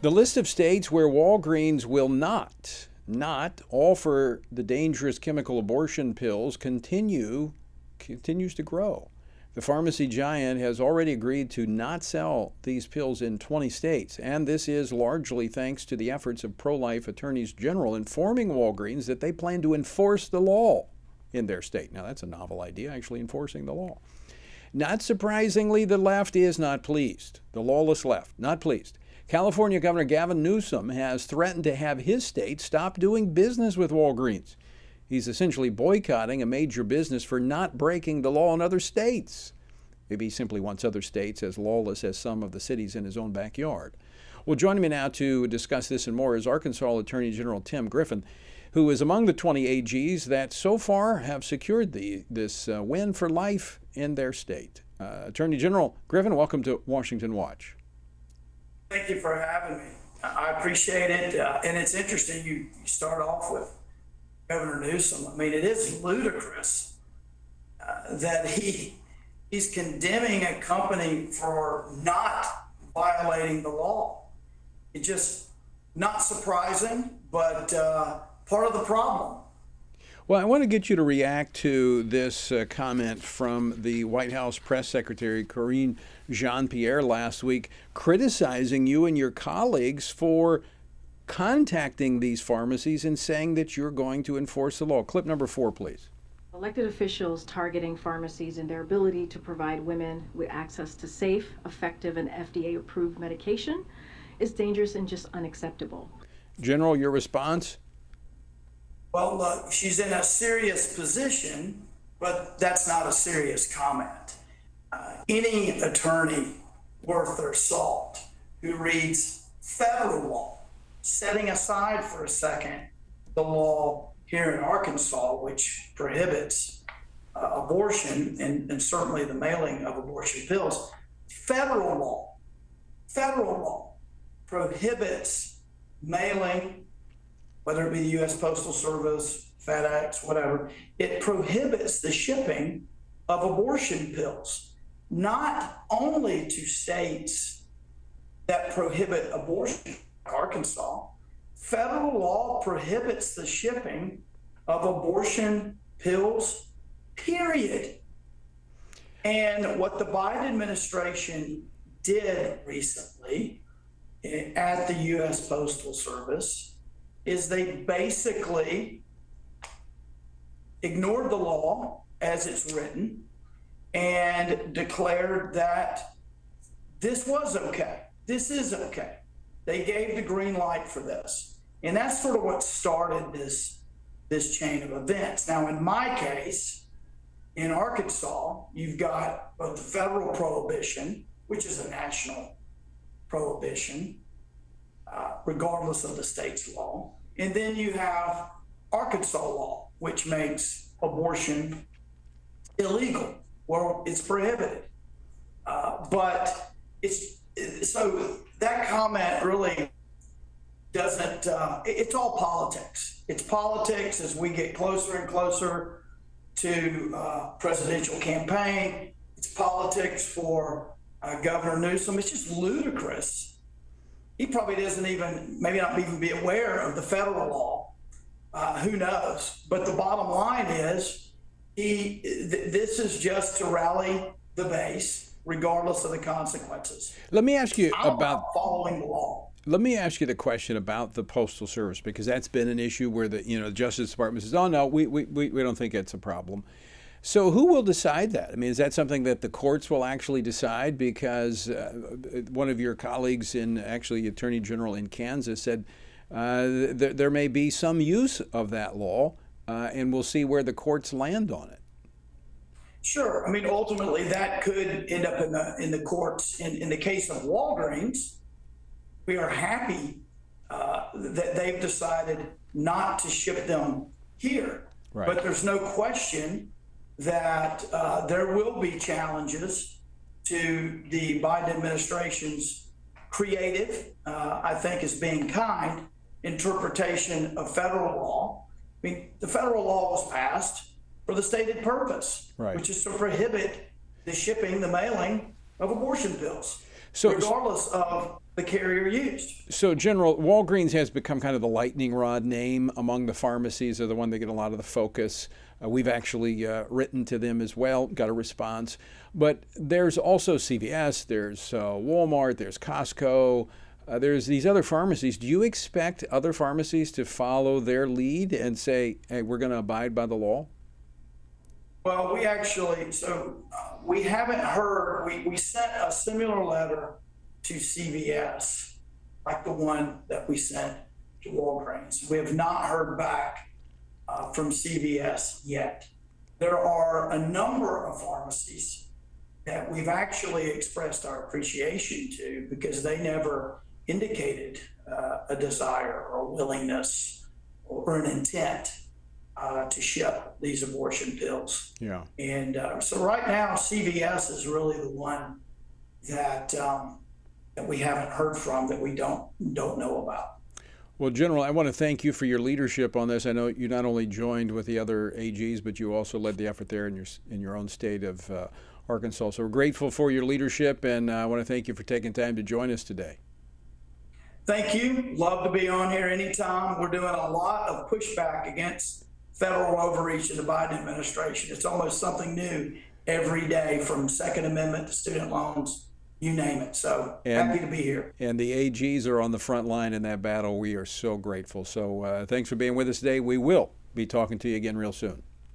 The list of states where Walgreens will not offer the dangerous chemical abortion pills continues to grow. The pharmacy giant has already agreed to not sell these pills in 20 states, and this is largely thanks to the efforts of pro-life attorneys general informing Walgreens that they plan to enforce the law in their state. Now, that's a novel idea, actually enforcing the law. Not surprisingly, the left is not pleased. The lawless left, not pleased. California Governor Gavin Newsom has threatened to have his state stop doing business with Walgreens. He's essentially boycotting a major business for not breaking the law in other states. Maybe he simply wants other states as lawless as some of the cities in his own backyard. Well, joining me now to discuss this and more is Arkansas Attorney General Tim Griffin, who is among the 20 AGs that so far have secured this win for life in their state. Attorney General Griffin, welcome to Washington Watch. Thank you for having me. I appreciate it. And it's interesting you start off with Governor Newsom. I mean, it is ludicrous that he's condemning a company for not violating the law. It's just not surprising, but part of the problem. Well, I want to get you to react to this comment from the White House press secretary, Karine Jean-Pierre, last week, criticizing you and your colleagues for contacting these pharmacies and saying that you're going to enforce the law. Clip number 4, please. Elected officials targeting pharmacies and their ability to provide women with access to safe, effective, and FDA-approved medication is dangerous and just unacceptable. General, your response? Well, look, she's in a serious position, but that's not a serious comment. Any attorney worth their salt who reads federal law, setting aside for a second the law here in Arkansas, which prohibits abortion and certainly the mailing of abortion pills, federal law prohibits mailing, whether it be the U.S. Postal Service, FedEx, whatever. It prohibits the shipping of abortion pills, not only to states that prohibit abortion, Arkansas. Federal law prohibits the shipping of abortion pills, period. And what the Biden administration did recently at the U.S. Postal Service is they basically ignored the law as it's written and declared that this was okay. This is okay. They gave the green light for this. And that's sort of what started this chain of events. Now, in my case, in Arkansas, you've got both the federal prohibition, which is a national prohibition, regardless of the state's law. And then you have Arkansas law, which makes abortion illegal, or it's prohibited. But so that comment really doesn't, it's all politics. It's politics as we get closer and closer to presidential campaign. It's politics for Governor Newsom. It's just ludicrous. He probably doesn't even, maybe not even be aware of the federal law. Who knows? But the bottom line is, this is just to rally the base, regardless of the consequences. Let me ask you I'm about following the law. Let me ask you the question about the Postal Service, because that's been an issue where the Justice Department says, "Oh no, we don't think it's a problem." So who will decide that? I mean, is that something that the courts will actually decide? Because one of your colleagues, actually Attorney General in Kansas, said there may be some use of that law, and we'll see where the courts land on it. Sure. I mean, ultimately, that could end up in the courts. In the case of Walgreens, we are happy that they've decided not to ship them here. Right. But there's no question that there will be challenges to the Biden administration's creative, I think is being kind, interpretation of federal law. I mean, the federal law was passed for the stated purpose, right, which is to prohibit the shipping, the mailing of abortion pills, so, regardless of the carrier used. So, General, Walgreens has become kind of the lightning rod name among the pharmacies. They're the one that get a lot of the focus. We've actually written to them as well, got a response. But there's also CVS, there's Walmart, there's Costco, there's these other pharmacies. Do you expect other pharmacies to follow their lead and say, hey, we're going to abide by the law? Well, we actually, we haven't heard, we sent a similar letter to CVS, like the one that we sent to Walgreens. We have not heard back from CVS yet. There are a number of pharmacies that we've actually expressed our appreciation to because they never indicated a desire or willingness or an intent to ship these abortion pills. Yeah. And so right now, CVS is really the one that that we haven't heard from, that we don't know about. Well, General, I want to thank you for your leadership on this. I know you not only joined with the other AGs, but you also led the effort there in your own state of Arkansas. So we're grateful for your leadership, and I want to thank you for taking time to join us today. Thank you. Love to be on here anytime. We're doing a lot of pushback against federal overreach in the Biden administration. It's almost something new every day, from Second Amendment to student loans, you name it. So happy to be here. And the AGs are on the front line in that battle. We are so grateful. So thanks for being with us today. We will be talking to you again real soon.